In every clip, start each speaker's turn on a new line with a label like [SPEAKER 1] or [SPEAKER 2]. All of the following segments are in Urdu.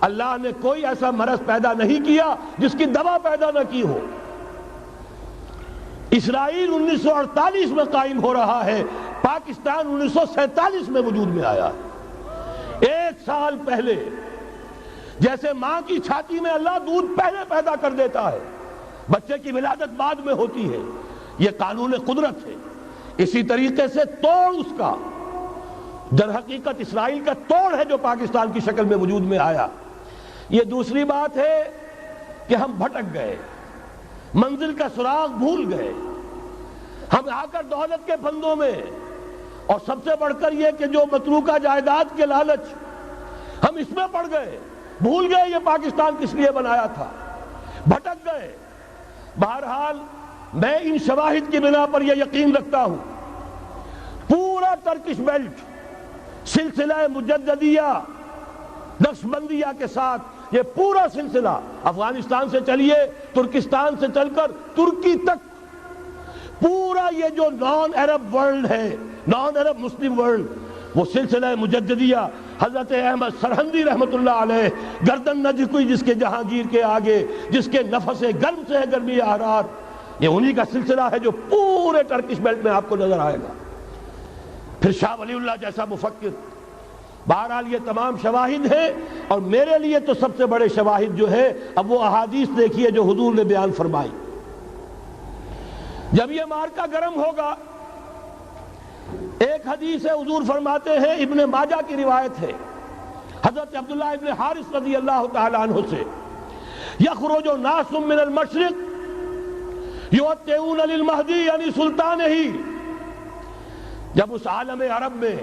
[SPEAKER 1] اللہ نے کوئی ایسا مرض پیدا نہیں کیا جس کی دوا پیدا نہ کی ہو۔ اسرائیل 1948 میں قائم ہو رہا ہے، پاکستان 1947 میں وجود میں آیا ہے۔ 1 سال پہلے جیسے ماں کی چھاتی میں اللہ دودھ پہلے پیدا کر دیتا ہے، بچے کی ولادت بعد میں ہوتی ہے، یہ قانون قدرت ہے۔ اسی طریقے سے توڑ اس کا در حقیقت اسرائیل کا توڑ ہے جو پاکستان کی شکل میں وجود میں آیا۔ یہ دوسری بات ہے کہ ہم بھٹک گئے، منزل کا سراغ بھول گئے، ہم آ کر دولت کے پھندوں میں، اور سب سے بڑھ کر یہ کہ جو متروکہ جائیداد کے لالچ، ہم اس میں پڑ گئے، بھول گئے یہ پاکستان کس لیے بنایا تھا، بھٹک گئے۔ بہرحال میں ان شواہد کی بنا پر یہ یقین رکھتا ہوں پورا ٹرکش بیلٹ سلسلہ مجددیہ نقشبندیہ کے ساتھ، یہ پورا سلسلہ افغانستان سے چلیے ترکستان سے چل کر ترکی تک، پورا یہ جو نان عرب ورلڈ ہے، نان عرب مسلم ورلڈ، وہ سلسلہ مجددیہ حضرت احمد سرہندی رحمت اللہ علیہ، گردن نہ جھکی جس کے جہانگیر کے آگے، جس کے نفس گرم سے ہے گرمی احرار، یہ انہی کا سلسلہ ہے جو پورے ٹرکش بیلٹ میں آپ کو نظر آئے گا۔ پھر شاہ ولی اللہ جیسا مفکر۔ بہرحال یہ تمام شواہد ہیں، اور میرے لیے تو سب سے بڑے شواہد جو ہے، اب وہ احادیث دیکھیے جو حضور نے بیان فرمائی۔ جب یہ معرکہ گرم ہوگا، ایک حدیث ہے، حضور فرماتے ہیں، ابن ماجہ کی روایت ہے حضرت عبداللہ ابن حارث رضی اللہ تعالی عنہ سے، یخرج ناس من المشرق یوتئون للمہدی یعنی سلطان ہی۔ جب اس عالم عرب میں،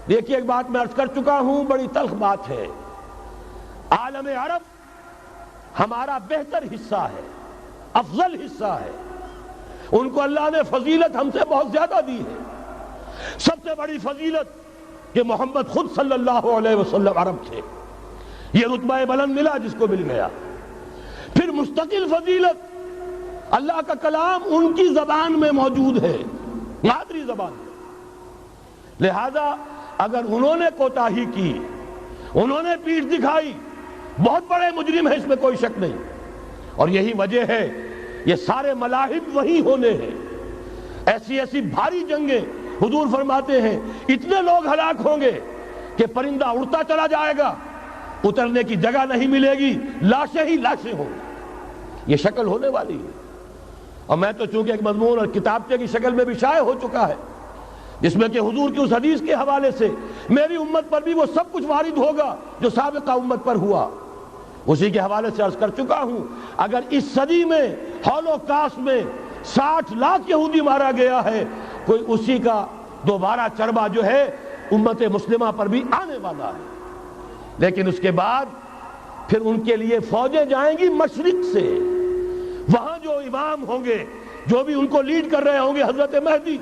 [SPEAKER 1] دیکھیے ایک بات میں عرض کر چکا ہوں، بڑی تلخ بات ہے، عالم عرب ہمارا بہتر حصہ ہے، افضل حصہ ہے، ان کو اللہ نے فضیلت ہم سے بہت زیادہ دی ہے۔ سب سے بڑی فضیلت کہ محمد خود صلی اللہ علیہ وسلم عرب تھے، یہ رتبہ بلند ملا جس کو مل گیا۔ پھر مستقل فضیلت، اللہ کا کلام ان کی زبان میں موجود ہے، مادری زبان ہے، لہذا اگر انہوں نے کوتاہی کی، انہوں نے پیٹھ دکھائی، بہت بڑے مجرم ہیں، اس میں کوئی شک نہیں۔ اور یہی وجہ ہے یہ سارے ملاحب وہی ہونے ہیں، ایسی ایسی بھاری جنگیں، حضور فرماتے ہیں اتنے لوگ ہلاک ہوں گے کہ پرندہ اڑتا چلا جائے گا، اترنے کی جگہ نہیں ملے گی، لاشیں ہی لاشیں ہوں گی، یہ شکل ہونے والی ہے۔ اور میں تو چونکہ ایک مضمون اور کتابچے کی شکل میں بھی شائع ہو چکا ہے، جس میں کہ حضور کی اس حدیث کے حوالے سے میری امت پر بھی وہ سب کچھ وارد ہوگا جو سابقہ امت پر ہوا، اسی کے حوالے سے عرض کر چکا ہوں۔ اگر اس صدی میں ہولوکاسٹ میں 60 لاکھ یہودی مارا گیا ہے، کوئی اسی کا دوبارہ چربہ جو ہے امت مسلمہ پر بھی آنے والا ہے۔ لیکن اس کے بعد پھر ان کے لیے فوجیں جائیں گی مشرق سے، وہاں جو امام ہوں گے، جو بھی ان کو لیڈ کر رہے ہوں گے، حضرت مہدی۔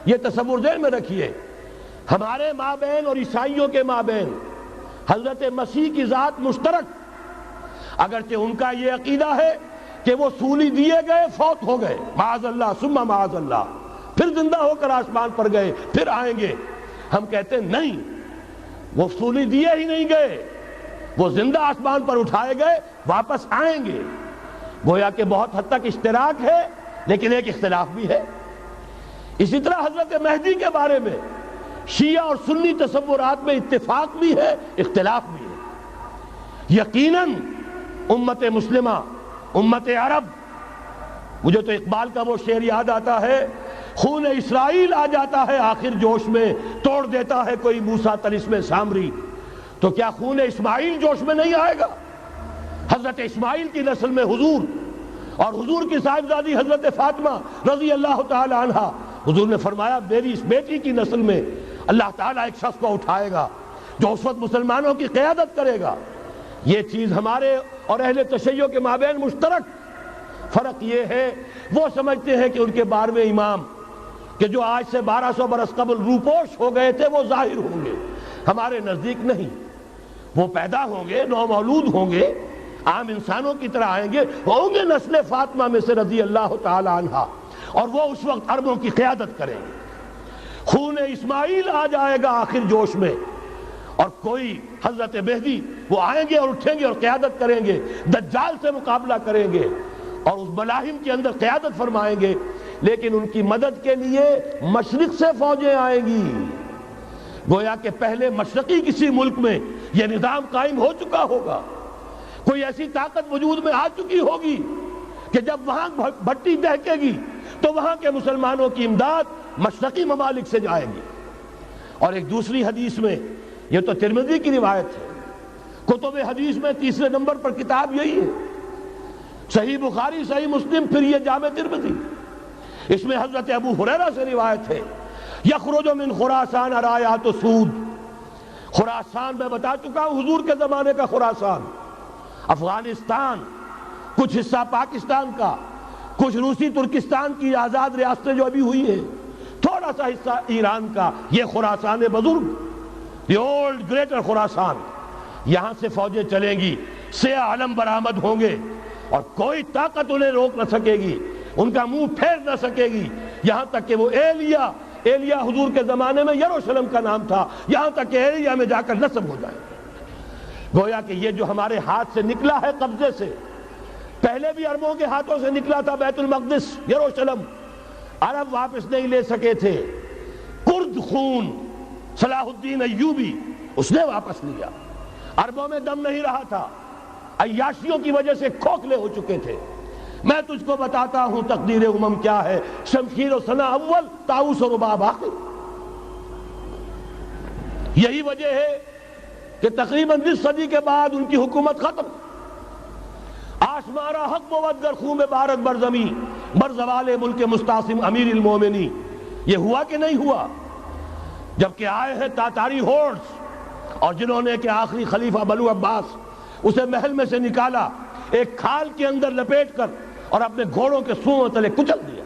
[SPEAKER 1] یہ تصور ذہن میں رکھیے، ہمارے مابین اور عیسائیوں کے مابین حضرت مسیح کی ذات مشترک، اگرچہ ان کا یہ عقیدہ ہے کہ وہ سولی دیے گئے، فوت ہو گئے، معاذ اللہ ثم معاذ اللہ، پھر زندہ ہو کر آسمان پر گئے، پھر آئیں گے۔ ہم کہتے ہیں نہیں، وہ سولی دیے ہی نہیں گئے، وہ زندہ آسمان پر اٹھائے گئے، واپس آئیں گے۔ گویا کہ بہت حد تک اشتراک ہے، لیکن ایک اختلاف بھی ہے۔ اسی طرح حضرت مہدی کے بارے میں شیعہ اور سنی تصورات میں اتفاق بھی ہے، اختلاف بھی ہے۔ یقیناً امت مسلمہ، امت عرب، مجھے تو اقبال کا وہ شعر یاد آتا ہے، خون اسرائیل آ جاتا ہے آخر جوش میں، توڑ دیتا ہے کوئی موسیٰ طلسم سامری، تو کیا خون اسماعیل جوش میں نہیں آئے گا؟ حضرت اسماعیل کی نسل میں حضور، اور حضور کی صاحبزادی حضرت فاطمہ رضی اللہ تعالی عنہا، حضور نے فرمایا میری اس بیٹی کی نسل میں اللہ تعالیٰ ایک شخص کو اٹھائے گا جو اس وقت مسلمانوں کی قیادت کرے گا۔ یہ چیز ہمارے اور اہل تشیع کے مابین مشترک، فرق یہ ہے وہ سمجھتے ہیں کہ ان کے 12ویں امام کہ جو آج سے 1200 برس قبل روپوش ہو گئے تھے وہ ظاہر ہوں گے، ہمارے نزدیک نہیں، وہ پیدا ہوں گے، نو مولود ہوں گے، عام انسانوں کی طرح آئیں گے، ہوں گے نسل فاطمہ میں سے رضی اللہ تعالی عنہا، اور وہ اس وقت عربوں کی قیادت کریں گے۔ خون اسماعیل آ جائے گا آخر جوش میں، اور کوئی حضرت مہدی وہ آئیں گے اور اٹھیں گے اور قیادت کریں گے، دجال سے مقابلہ کریں گے اور اس ملاحم کے اندر قیادت فرمائیں گے، لیکن ان کی مدد کے لیے مشرق سے فوجیں آئیں گی۔ گویا کہ پہلے مشرقی کسی ملک میں یہ نظام قائم ہو چکا ہوگا، کوئی ایسی طاقت وجود میں آ چکی ہوگی کہ جب وہاں بھٹی دہکے گی تو وہاں کے مسلمانوں کی امداد مشرقی ممالک سے جائے گی۔ اور ایک دوسری حدیث میں، یہ تو ترمذی کی روایت ہے، کتب حدیث میں تیسرے نمبر پر کتاب یہی ہے، صحیح بخاری، صحیح مسلم، پھر یہ جامع ترمذی، اس میں حضرت ابو ہریرہ سے روایت ہے، یخرج من خراسان رایات سود۔ خراسان میں بتا چکا ہوں حضور کے زمانے کا خراسان، افغانستان، کچھ حصہ پاکستان کا، کچھ روسی ترکستان کی آزاد ریاستیں جو ابھی ہوئی ہیں، تھوڑا سا حصہ ایران کا، یہ خراسان بزرگ، دی اولڈ گریٹر خراسان، یہاں سے فوجیں چلیں گی، سیاہ علم برآمد ہوں گے اور کوئی طاقت انہیں روک نہ سکے گی، ان کا منہ پھیر نہ سکے گی، یہاں تک کہ وہ ایلیا حضور کے زمانے میں یروشلم کا نام تھا، یہاں تک کہ ایلیا میں جا کر نصب ہو جائے۔ گویا کہ یہ جو ہمارے ہاتھ سے نکلا ہے قبضے سے، پہلے بھی عربوں کے ہاتھوں سے نکلا تھا بیت المقدس، یروشلم، عرب واپس نہیں لے سکے تھے، کرد خون صلاح الدین ایوبی اس نے واپس لیا، عربوں میں دم نہیں رہا تھا، عیاشیوں کی وجہ سے کھوکھلے ہو چکے تھے۔ میں تجھ کو بتاتا ہوں تقدیر امم کیا ہے، شمشیر و سنا اول، طاؤس و رباب آخر۔ یہی وجہ ہے کہ تقریباً 20 صدی کے بعد ان کی حکومت ختم۔ آشمارا حق بود گر خون بارد بر زمین، بر زوال ملک مستعصم امیر المومنی۔ یہ ہوا کہ نہیں ہوا؟ جبکہ آئے ہیں تاتاری ہورڈز، اور جنہوں نے کہ آخری خلیفہ بنو عباس اسے محل میں سے نکالا، ایک کھال کے اندر لپیٹ کر اور اپنے گھوڑوں کے سوؤں تلے کچل دیا۔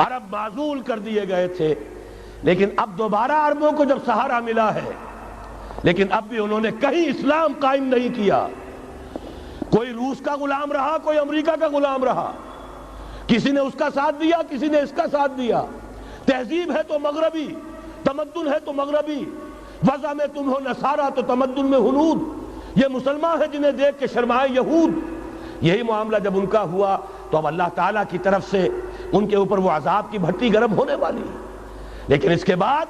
[SPEAKER 1] عرب معزول کر دیے گئے تھے، لیکن اب دوبارہ عربوں کو جب سہارا ملا ہے، لیکن اب بھی انہوں نے کہیں اسلام قائم نہیں کیا۔ کوئی روس کا غلام رہا، کوئی امریکہ کا غلام رہا، کسی نے اس کا ساتھ دیا، کسی نے اس کا ساتھ دیا۔ تہذیب ہے تو مغربی، تمدن ہے تو مغربی، وضع میں تم ہو نصارہ تو تمدن میں ہنود، یہ مسلمان ہیں جنہیں دیکھ کے شرمائے یہود۔ یہی معاملہ جب ان کا ہوا تو اب اللہ تعالیٰ کی طرف سے ان کے اوپر وہ عذاب کی بھٹی گرم ہونے والی ہے۔ لیکن اس کے بعد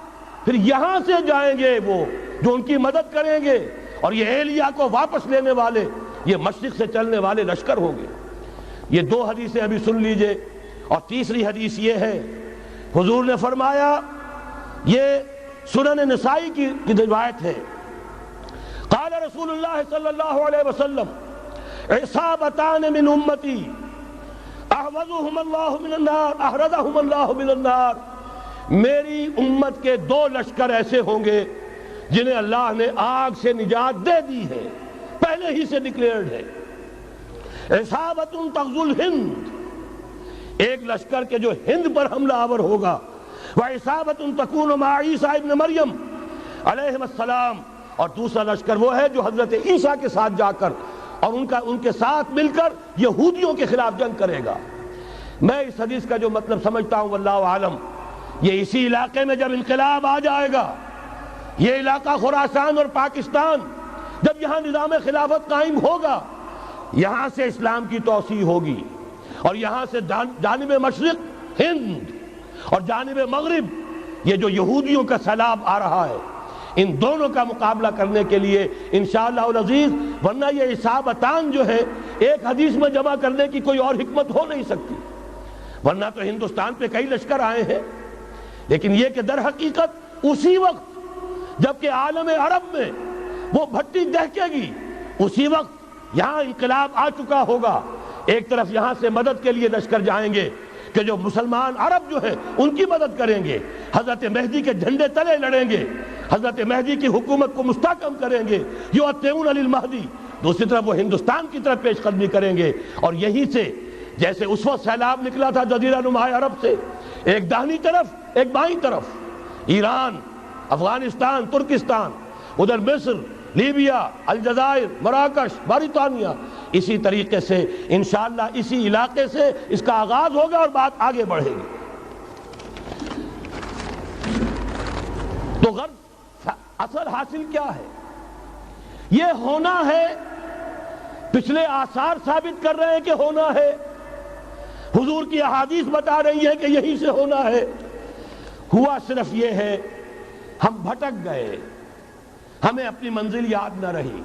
[SPEAKER 1] پھر یہاں سے جائیں گے وہ جو ان کی مدد کریں گے، اور یہ ایلیا کو واپس لینے والے یہ مشرق سے چلنے والے لشکر ہوں گے۔ یہ دو حدیثیں ابھی سن لیجئے، اور تیسری حدیث یہ ہے، حضور نے فرمایا، یہ سنن نسائی کی روایت ہے، قال رسول اللہ صلی اللہ علیہ وسلم عصابتان من امتی احوزهم اللہ من النار احرزهم اللہ من النار۔ میری امت کے دو لشکر ایسے ہوں گے جنہیں اللہ نے آگ سے نجات دے دی ہے، پہلے ہی سے ڈکلیئرڈ ہے۔ عصابت تغزو الہند، ایک لشکر کے جو ہند پر حملہ آور ہوگا، وعصابت تکون مع عیسیٰ ابن مریم علیہ السلام، اور دوسرا لشکر وہ ہے جو حضرت عیسیٰ کے ساتھ جا کر اور ان کے ساتھ مل کر یہودیوں کے خلاف جنگ کرے گا۔ میں اس حدیث کا جو مطلب سمجھتا ہوں واللہ عالم، یہ اسی علاقے میں جب انقلاب آ جائے گا، یہ علاقہ خراسان اور پاکستان، جب یہاں نظام خلافت قائم ہوگا، یہاں سے اسلام کی توسیع ہوگی، اور یہاں سے جانب مشرق ہند اور جانب مغرب یہ جو یہودیوں کا سیلاب آ رہا ہے، ان دونوں کا مقابلہ کرنے کے لیے انشاءاللہ العزیز، ورنہ یہ عصابتان جو ہے ایک حدیث میں جمع کرنے کی کوئی اور حکمت ہو نہیں سکتی، ورنہ تو ہندوستان پہ کئی لشکر آئے ہیں، لیکن یہ کہ در حقیقت اسی وقت جبکہ عالم عرب میں وہ بھٹی دہکے گی، اسی وقت یہاں انقلاب آ چکا ہوگا، ایک طرف یہاں سے مدد کے لیے لشکر جائیں گے کہ جو مسلمان عرب جو ہیں ان کی مدد کریں گے، حضرت مہدی کے جھنڈے تلے لڑیں گے، حضرت مہدی کی حکومت کو مستحکم کریں گے، یؤتون للمہدی، دوسری طرف وہ ہندوستان کی طرف پیش قدمی کریں گے، اور یہیں سے جیسے اس وقت سیلاب نکلا تھا جزیرہ نما عرب سے، ایک داہنی طرف ایک بائیں طرف، ایران، افغانستان، ترکستان، ادھر مصر، لیبیا، الجزائر، مراکش، باریطانیہ، اسی طریقے سے انشاءاللہ اسی علاقے سے اس کا آغاز ہوگا اور بات آگے بڑھے گی۔ تو غرب اثر حاصل کیا ہے؟ یہ ہونا ہے، پچھلے آثار ثابت کر رہے ہیں کہ ہونا ہے، حضور کی احادیث بتا رہی ہے کہ یہی سے ہونا ہے۔ ہوا صرف یہ ہے ہم بھٹک گئے، ہمیں اپنی منزل یاد نہ رہی۔